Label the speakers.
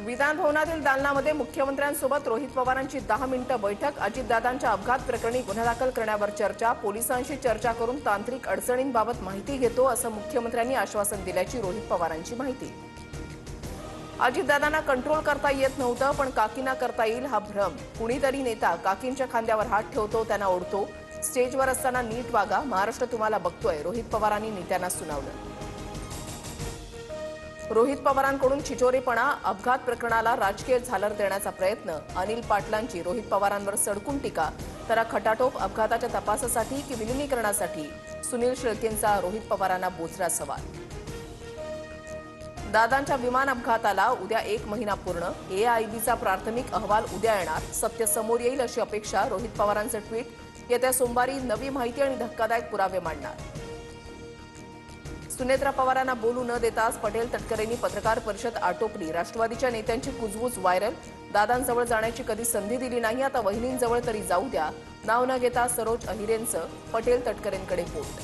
Speaker 1: विधान भवनातील दालनामध्ये मुख्यमंत्र्यांसोबत रोहित पवारांची 10 मिनिटं बैठक। अजितदादांच्या अपघात प्रकरणी गुन्हा दाखल करण्यावर चर्चा। पोलिसांशी चर्चा करून तांत्रिक अडचणींबाबत माहिती घेतो असं मुख्यमंत्र्यांनी आश्वासन दिल्याची रोहित पवारांची माहिती। अजितदादांना कंट्रोल करता येत नव्हतं, पण काकींना करता येईल हा भ्रम। कुणीतरी नेता काकींच्या खांद्यावर हात ठेवतो, त्यांना ओढतो। स्टेजवर असताना नीट वागा, महाराष्ट्र तुम्हाला बघतोय, रोहित पवारांनी नेत्यांना सुनावलं। रोहित पवारांकडून छिछोरेपणा, अपघात प्रकरणाला राजकीय झालर देण्याचा प्रयत्न। अनिल पाटलांची रोहित पवारांवर सडकून टीका, तर खटाटोप अपघाताच्या तपासासाठी की विलिनीकरणासाठी? सुनील शेळकेंचा रोहित पवारांना बोचरा सवाल। दादांच्या विमान अपघाताला उद्या 1 महिना पूर्ण। एआयबीचा प्राथमिक अहवाल उद्या येणार, सत्य समोर येईल अशी अपेक्षा। रोहित पवारांचं ट्विट, येत्या सोमवारी नवी माहिती आणि धक्कादायक पुरावे मांडणार। सुनेत्रा पवारांना बोलू न देताच पटेल तटकरेंनी पत्रकार परिषद आटोपली। राष्ट्रवादीच्या नेत्यांची कुजबूज व्हायरल, दादांजवळ जाण्याची कधी संधी दिली नाही, आता वहिनींजवळ तरी जाऊ द्या। नाव न घेता सरोज अहिरेंचं पटेल तटकरेंकडे बोट।